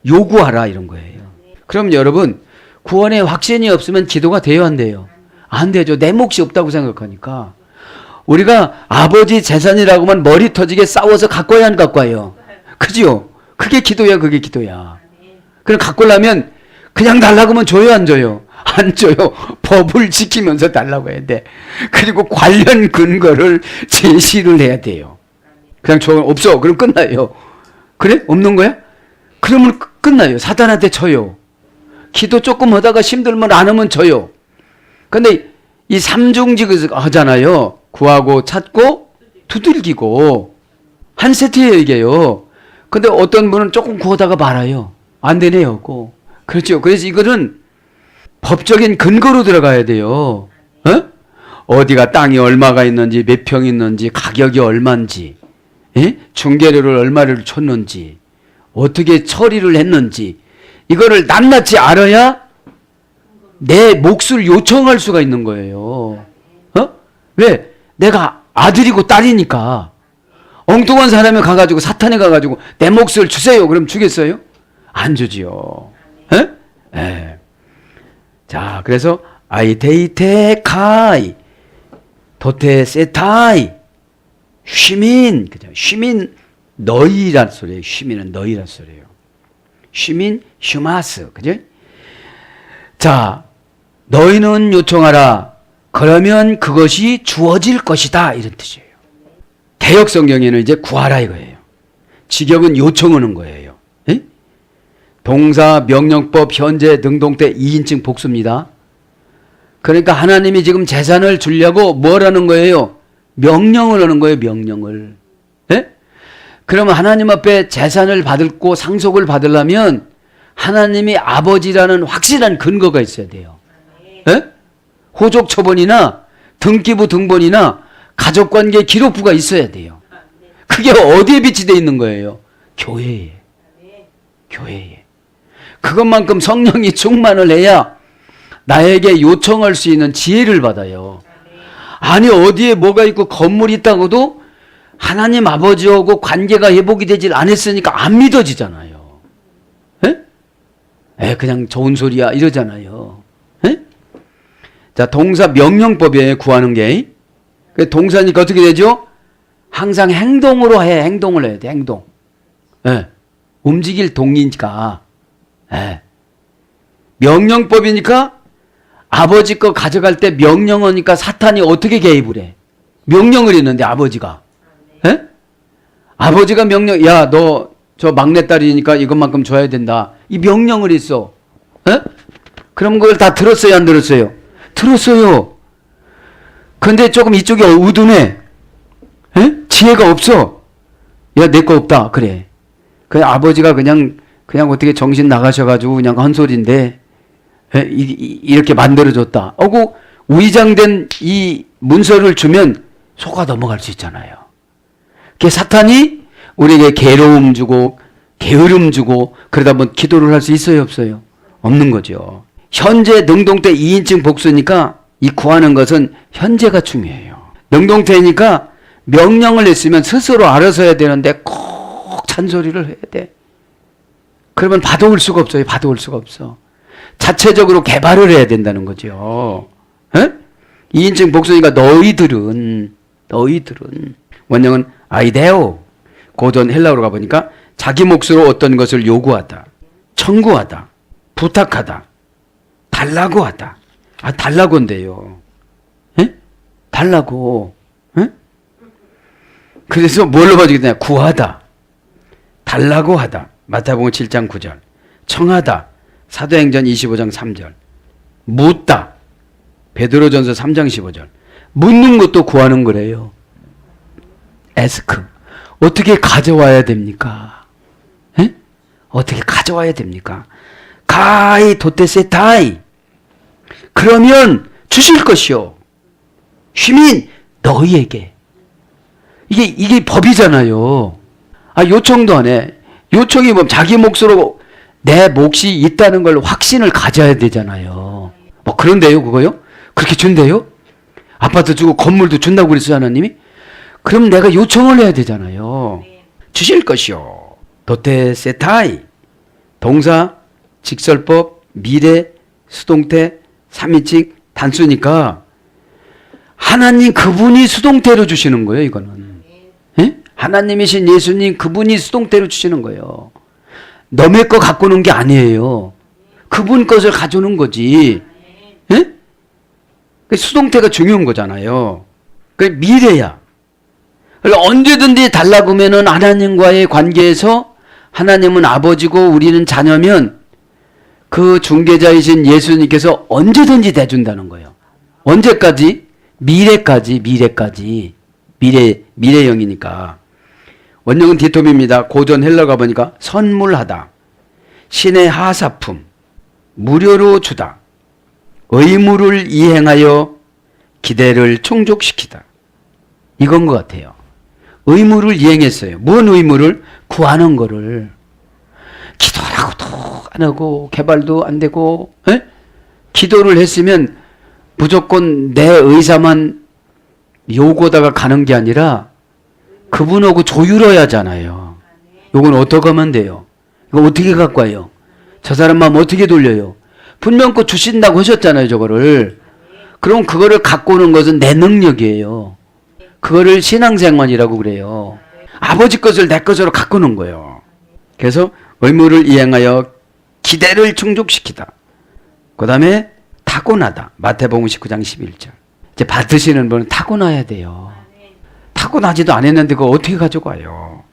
요구하라 이런 거예요. 그럼 여러분 구원에 확신이 없으면 기도가 돼요, 안 돼요? 안 되죠. 내 몫이 없다고 생각하니까. 우리가 아버지 재산이라고만 머리 터지게 싸워서 갖고 와야 안 갖고 와요. 그죠? 그게 기도야, 그게 기도야. 그럼 갖고 오려면 그냥 달라고 하면 줘요, 안 줘요? 안 줘요. 법을 지키면서 달라고 해야 돼. 그리고 관련 근거를 제시를 해야 돼요. 그냥 줘, 없어. 그럼 끝나요. 그래? 없는 거야? 그러면 끝나요. 사단한테 져요. 기도 조금 하다가 힘들면 안 하면 져요. 근데 이 삼중직을 하잖아요. 구하고 찾고 두들기고 한 세트예요, 이게요. 근데 어떤 분은 조금 구하다가 말아요. 안 되네요. 그렇죠. 그래서 이거는 법적인 근거로 들어가야 돼요. 어디가 땅이 얼마가 있는지, 몇 평 있는지, 가격이 얼마인지, 중개료를 얼마를 쳤는지, 어떻게 처리를 했는지, 이거를 낱낱이 알아야 내 몫을 요청할 수가 있는 거예요. 왜? 내가 아들이고 딸이니까. 엉뚱한 사람이 가가지고 사탄에 가가지고 내 몫을 주세요. 그럼 주겠어요? 안 주지요. 자, 그래서 아이데이테카이 도테세타이 쉬민, 그죠? 쉬민 너희란 소리예요. 쉬민은 너희란 소리예요. 쉬민 슈마스, 그죠? 자, 너희는 요청하라. 그러면 그것이 주어질 것이다. 이런 뜻이에요. 개역 성경에는 이제 구하라 이거예요. 직역은 요청하는 거예요. 에? 동사, 명령법, 현재, 능동태 2인칭 복수입니다. 그러니까 하나님이 지금 재산을 주려고 뭘 하는 거예요? 명령을 하는 거예요. 명령을. 에? 그러면 하나님 앞에 재산을 받고 상속을 받으려면 하나님이 아버지라는 확실한 근거가 있어야 돼요. 에? 호적 처분이나 등기부 등본이나 가족관계 기록부가 있어야 돼요. 그게 어디에 비치되어 있는 거예요? 교회에. 교회에. 그것만큼 성령이 충만을 해야 나에게 요청할 수 있는 지혜를 받아요. 아니 어디에 뭐가 있고 건물이 있다고도 하나님 아버지하고 관계가 회복이 되질 않았으니까 안 믿어지잖아요. 그냥 좋은 소리야 이러잖아요. 에? 자, 동사 명령법에 구하는 게 동사니까 어떻게 되죠? 항상 행동으로 해. 행동을 해야 돼. 행동. 움직일 동이니까. 명령법이니까 아버지 거 가져갈 때 명령하니까 사탄이 어떻게 개입을 해? 명령을 했는데 아버지가. 아버지가 명령, 야, 너 저 막내딸이니까 이것만큼 줘야 된다. 이 명령을 했어. 그럼 그걸 다 들었어요? 안 들었어요? 들었어요. 근데 조금 이쪽이 우둔해. 지혜가 없어. 야, 내 거 없다. 그래. 그 아버지가 그냥 어떻게 정신 나가셔가지고 그냥 한 소리인데, 이렇게 만들어줬다. 그 위장된 이 문서를 주면 속아 넘어갈 수 있잖아요. 그 사탄이 우리에게 괴로움 주고, 게으름 주고, 그러다 보면 기도를 할 수 있어요? 없어요? 없는 거죠. 현재 능동태 2인칭 복수니까 이 구하는 것은 현재가 중요해요. 능동태니까 명령을 했으면 스스로 알아서 해야 되는데 꼭 잔소리를 해야 돼. 그러면 받아올 수가 없어요. 받아올 수가 없어. 자체적으로 개발을 해야 된다는 거죠. 2인칭 복수니까 너희들은 원형은 아이데오. 고전 헬라어로 가보니까 자기 몫으로 어떤 것을 요구하다, 청구하다, 부탁하다, 달라고 하다. 달라고 한대요. 달라고. 그래서 뭘로 봐주겠냐? 구하다, 달라고 하다. 마태복음 7장 9절. 청하다. 사도행전 25장 3절. 묻다. 베드로전서 3장 15절. 묻는 것도 구하는 거래요. ask. 어떻게 가져와야 됩니까? 어떻게 가져와야 됩니까? 가이 도테세타이. 그러면 주실 것이요. 시민 너희에게. 이게 법이잖아요. 요청도 안 해. 요청이 뭐 자기 몫으로 내 몫이 있다는 걸 확신을 가져야 되잖아요. 뭐 그런데요, 그거요? 그렇게 준대요? 아파트 주고 건물도 준다고 그랬어요, 하나님이? 그럼 내가 요청을 해야 되잖아요. 주실 것이요. 도테세타이. 동사, 직설법, 미래, 수동태, 3인칭, 단수니까 하나님 그분이 수동태로 주시는 거예요, 이거는. 하나님이신 예수님 그분이 수동태로 주시는 거예요. 너의 거 갖고 오는 게 아니에요. 그분 것을 가져오는 거지. 수동태가 중요한 거잖아요. 미래야. 언제든지 달라고 하면은 하나님과의 관계에서 하나님은 아버지고 우리는 자녀면 그 중개자이신 예수님께서 언제든지 대준다는 거예요. 언제까지? 미래까지. 미래형이니까. 원형은 디톰입니다. 고전 헬러 가보니까 선물하다, 신의 하사품, 무료로 주다, 의무를 이행하여 기대를 충족시키다. 이건 것 같아요. 의무를 이행했어요. 뭔 의무를? 구하는 거를. 기도하라고도 안 하고 개발도 안 되고 기도를 했으면 무조건 내 의사만 요구하다가 가는 게 아니라 그분하고 조율해야 하잖아요. 이건 어떻게 하면 돼요? 이거 어떻게 갖고 와요? 저 사람 마음 어떻게 돌려요? 분명 그 주신다고 하셨잖아요, 저거를. 그럼 그거를 갖고 오는 것은 내 능력이에요. 그거를 신앙생활이라고 그래요. 아버지 것을 내 것으로 갖고 오는 거예요. 그래서 의무를 이행하여 기대를 충족시키다. 그 다음에 타고나다. 마태복음 19장 11절. 이제 받으시는 분은 타고나야 돼요. 타고나지도 않았는데 그거 어떻게 가져가요?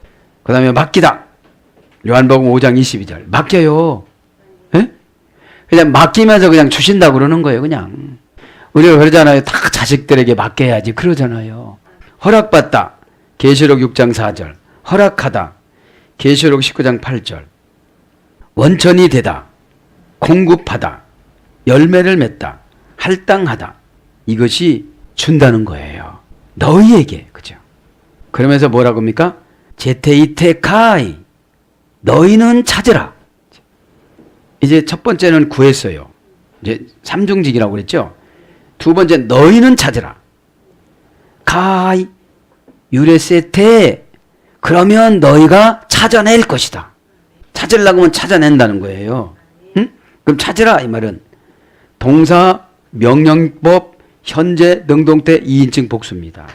그 다음에 맡기다. 요한복음 5장 22절. 맡겨요. 에? 그냥 맡기면서 그냥 주신다고 그러는 거예요. 그냥. 우리가 그러잖아요. 다 자식들에게 맡겨야지. 그러잖아요. 허락받다. 계시록 6장 4절. 허락하다. 계시록 19장 8절. 원천이 되다. 공급하다. 열매를 맺다. 할당하다. 이것이 준다는 거예요. 너희에게. 그죠? 그러면서 뭐라고 합니까? 제테이테카이. 너희는 찾으라. 이제 첫 번째는 구했어요. 이제 삼중직이라고 그랬죠? 두 번째, 너희는 찾으라. 가이. 유레세테. 그러면 너희가 찾아낼 것이다. 찾으려고 하면 찾아낸다는 거예요. 응? 그럼 찾으라 이 말은 동사, 명령법, 현재, 능동태, 2인칭 복수입니다.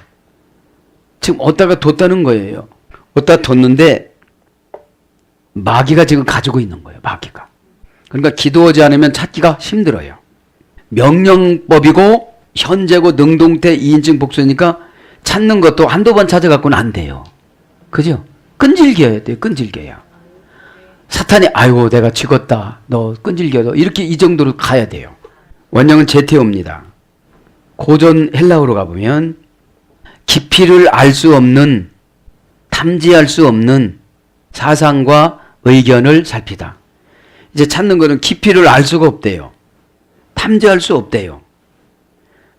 지금 어디다가 뒀다는 거예요. 어디다 뒀는데 마귀가 지금 가지고 있는 거예요. 마귀가. 그러니까 기도하지 않으면 찾기가 힘들어요. 명령법이고 현재고 능동태, 2인칭 복수니까 찾는 것도 한두 번 찾아갖고는 안 돼요. 그죠? 끈질겨야 돼요. 끈질겨야. 사탄이 아이고 내가 죽었다. 너 끈질겨도 이렇게 이 정도로 가야 돼요. 원형은 제테오입니다. 고전 헬라어로 가보면 깊이를 알 수 없는 탐지할 수 없는 사상과 의견을 살피다. 이제 찾는 거는 깊이를 알 수가 없대요. 탐지할 수 없대요.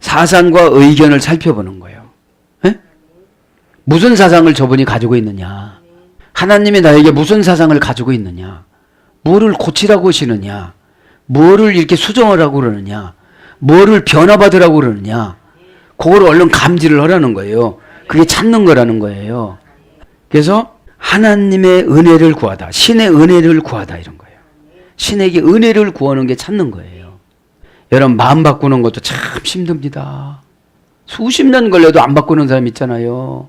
사상과 의견을 살펴보는 거예요. 에? 무슨 사상을 저분이 가지고 있느냐? 하나님이 나에게 무슨 사상을 가지고 있느냐? 뭐를 고치라고 하시느냐? 뭐를 이렇게 수정하라고 그러느냐? 뭐를 변화받으라고 그러느냐? 그걸 얼른 감지를 하라는 거예요. 그게 찾는 거라는 거예요. 그래서 하나님의 은혜를 구하다. 신의 은혜를 구하다 이런 거예요. 신에게 은혜를 구하는 게 찾는 거예요. 여러분 마음 바꾸는 것도 참 힘듭니다. 수십 년 걸려도 안 바꾸는 사람 있잖아요.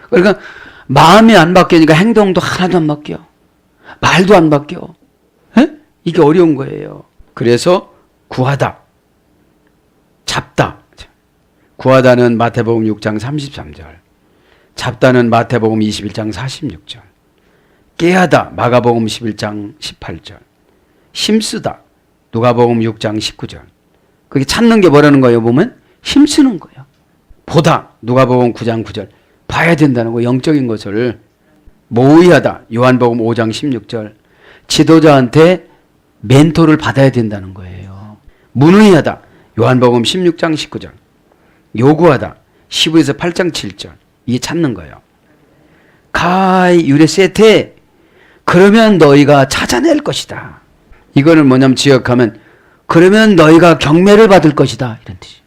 그러니까 마음이 안 바뀌니까 행동도 하나도 안 바뀌어. 말도 안 바뀌어. 에? 이게 어려운 거예요. 그래서 구하다. 잡다. 구하다는 마태복음 6장 33절. 잡다는 마태복음 21장 46절. 깨하다. 마가복음 11장 18절. 힘쓰다. 누가복음 6장 19절. 그게 찾는 게 뭐라는 거예요? 보면 힘쓰는 거예요. 보다. 누가복음 9장 9절. 봐야 된다는 거, 영적인 것을. 모의하다. 요한복음 5장 16절. 지도자한테 멘토를 받아야 된다는 거예요. 문의하다. 요한복음 16장 19절. 요구하다. 15에서 8장 7절. 이게 찾는 거예요. 가이 유레세테. 그러면 너희가 찾아낼 것이다. 이거는 뭐냐면 지역하면 그러면 너희가 경매를 받을 것이다. 이런 뜻이에요.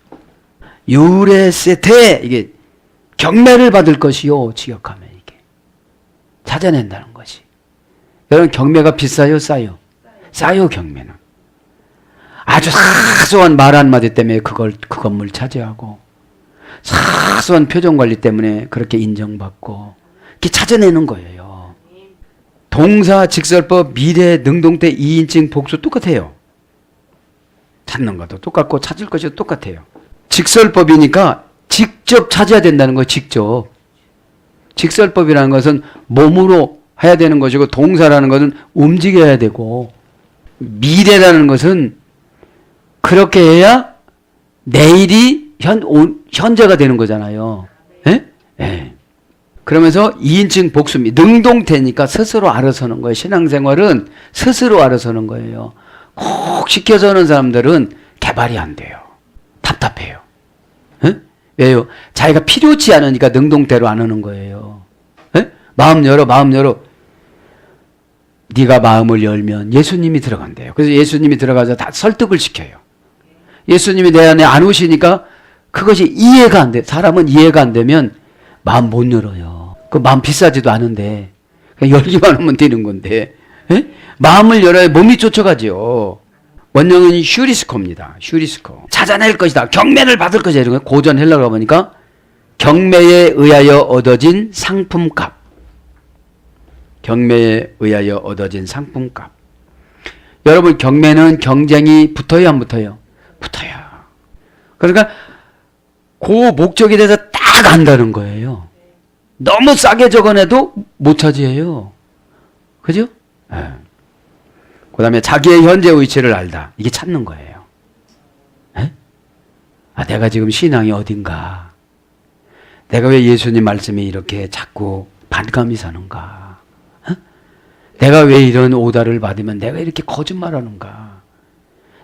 유레세테. 이게 경매를 받을 것이요. 지역하면 이게. 찾아낸다는 것이. 여러분 경매가 비싸요? 싸요? 싸요 경매는. 아주 사소한 말 한마디 때문에 그 건물 차지하고 사소한 표정관리 때문에 그렇게 인정받고 이렇게 찾아내는 거예요. 동사, 직설법, 미래, 능동태, 2인칭, 복수 똑같아요. 찾는 것도 똑같고 찾을 것이 똑같아요. 직설법이니까 직접 찾아야 된다는 거예요. 직접. 직설법이라는 것은 몸으로 해야 되는 것이고 동사라는 것은 움직여야 되고 미래라는 것은 그렇게 해야 내일이 현재가 되는 거잖아요. 예? 예. 그러면서 2인칭 복수입니다. 능동태니까 스스로 알아서는 거예요. 신앙생활은 스스로 알아서는 거예요. 꼭 시켜서 하는 사람들은 개발이 안 돼요. 답답해요. 예? 왜요? 자기가 필요치 않으니까 능동태로 안 하는 거예요. 예? 마음 열어, 마음 열어. 네가 마음을 열면 예수님이 들어간대요. 그래서 예수님이 들어가서 다 설득을 시켜요. 예수님이 내 안에 안 오시니까 그것이 이해가 안 돼. 사람은 이해가 안 되면 마음 못 열어요. 그 마음 비싸지도 않은데 그냥 열기만 하면 되는 건데 에? 마음을 열어야 몸이 쫓아가죠. 원형은 휴리스코입니다. 휴리스코. 찾아낼 것이다. 경매를 받을 것이다. 이런 거 고전 헬라어가 보니까 경매에 의하여 얻어진 상품값. 경매에 의하여 얻어진 상품값. 여러분, 경매는 경쟁이 붙어요, 안 붙어요? 붙어요. 그러니까 그 목적에 대해서 딱 안다는 거예요. 너무 싸게 적어내도 못 차지해요. 그죠? 네. 그 다음에 자기의 현재 위치를 알다. 이게 찾는 거예요. 네? 아, 내가 지금 신앙이 어딘가. 내가 왜 예수님 말씀이 이렇게 자꾸 반감이 사는가. 어? 내가 왜 이런 오다를 받으면 내가 이렇게 거짓말하는가.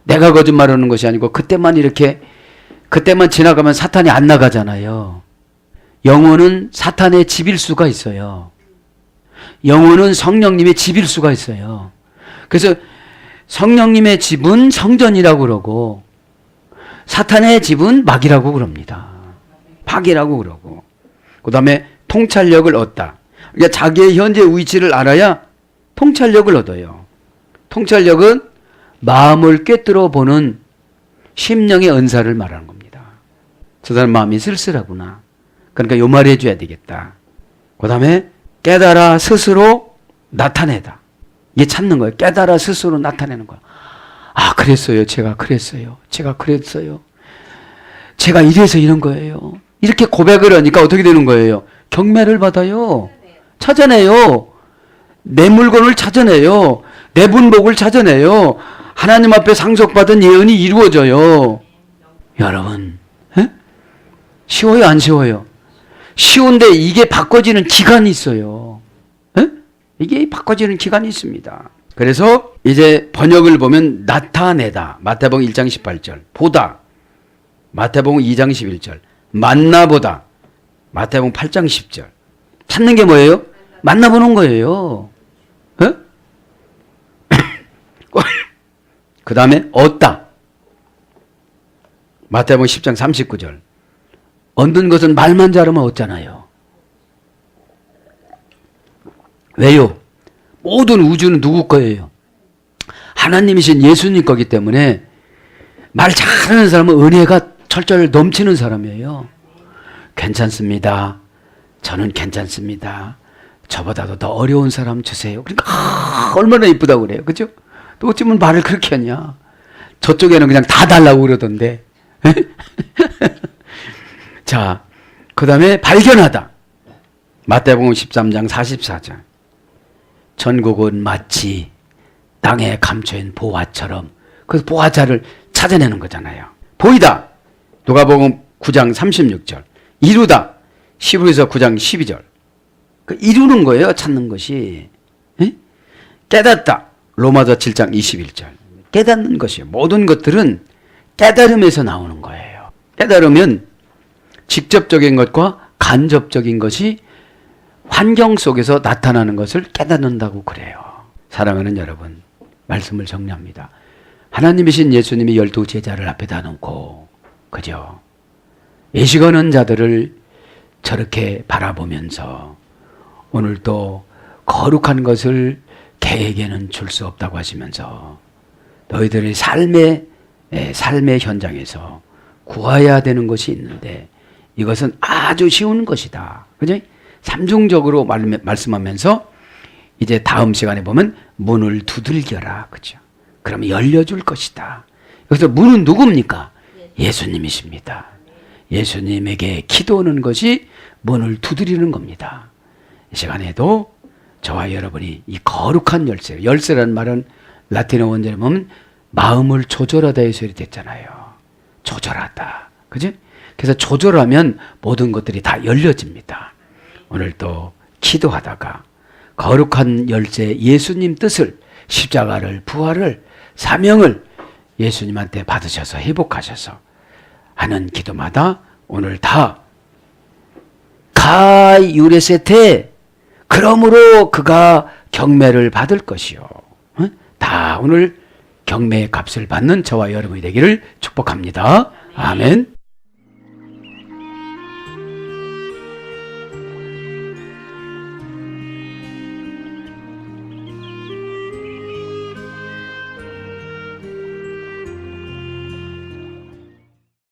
내가 거짓말하는 것이 아니고 그때만 지나가면 사탄이 안 나가잖아요. 영혼은 사탄의 집일 수가 있어요. 영혼은 성령님의 집일 수가 있어요. 그래서 성령님의 집은 성전이라고 그러고 사탄의 집은 막이라고 그럽니다. 박이라고 그러고. 그 다음에 통찰력을 얻다. 그러니까 자기의 현재 위치를 알아야 통찰력을 얻어요. 통찰력은 마음을 꿰뚫어 보는 심령의 은사를 말하는 겁니다. 저 사람 마음이 쓸쓸하구나. 그러니까 요 말 해줘야 되겠다. 그 다음에 깨달아 스스로 나타내다. 이게 찾는 거예요. 깨달아 스스로 나타내는 거야. 아, 그랬어요. 제가 그랬어요. 제가 이래서 이런 거예요. 이렇게 고백을 하니까 어떻게 되는 거예요? 경매를 받아요. 찾아내요. 내 물건을 찾아내요. 내 분복을 찾아내요. 하나님 앞에 상속받은 예언이 이루어져요. 여러분, 에? 쉬워요, 안 쉬워요? 쉬운데 이게 바꿔지는 기간이 있어요. 에? 이게 바꿔지는 기간이 있습니다. 그래서 이제 번역을 보면 나타내다. 마태복음 1장 18절. 보다. 마태복음 2장 11절. 만나보다. 마태복음 8장 10절. 찾는 게 뭐예요? 만나보는 거예요. 에? 그 다음에 얻다. 마태복음 10장 39절. 얻는 것은 말만 잘하면 얻잖아요. 왜요? 모든 우주는 누구 거예요? 하나님이신 예수님 거기 때문에 말 잘하는 사람은 은혜가 철철 넘치는 사람이에요. 괜찮습니다. 저는 괜찮습니다. 저보다도 더 어려운 사람 주세요. 그러니까 얼마나 이쁘다고 그래요. 그죠? 또 어쩌면 말을 그렇게 하냐. 저쪽에는 그냥 다 달라고 그러던데. 자, 그 다음에 발견하다. 마태복음 13장 44절. 전국은 마치 땅에 감춰인 보화처럼. 그래서 보화자를 찾아내는 거잖아요. 보이다. 누가복음 9장 36절. 이루다. 히브리서 9장 12절. 이루는 거예요. 찾는 것이. 에? 깨닫다. 로마서 7장 21절. 깨닫는 것이에요. 모든 것들은 깨달음에서 나오는 거예요. 깨달으면 직접적인 것과 간접적인 것이 환경 속에서 나타나는 것을 깨닫는다고 그래요. 사랑하는 여러분, 말씀을 정리합니다. 하나님이신 예수님이 12제자를 앞에다 놓고, 그죠? 예식하는 자들을 저렇게 바라보면서 오늘 또 거룩한 것을 개에게는 줄 수 없다고 하시면서 너희들의 삶의 현장에서 구해야 되는 것이 있는데 이것은 아주 쉬운 것이다. 그죠? 삼중적으로 말씀하면서 이제 다음 시간에 보면 문을 두들겨라. 그죠? 그러면 열려줄 것이다. 여기서 문은 누굽니까? 예수님이십니다. 예수님에게 기도하는 것이 문을 두드리는 겁니다. 이 시간에도 저와 여러분이 이 거룩한 열쇠, 열쇠라는 말은 라틴어 원전에 보면 마음을 조절하다의 소리 됐잖아요. 조절하다. 그죠? 그래서 조절하면 모든 것들이 다 열려집니다. 오늘 또 기도하다가 거룩한 열쇠 예수님 뜻을 십자가를 부활을 사명을 예수님한테 받으셔서 회복하셔서 하는 기도마다 오늘 다 가유레세테 그러므로 그가 경매를 받을 것이요. 다 오늘 경매의 값을 받는 저와 여러분이 되기를 축복합니다. 아멘.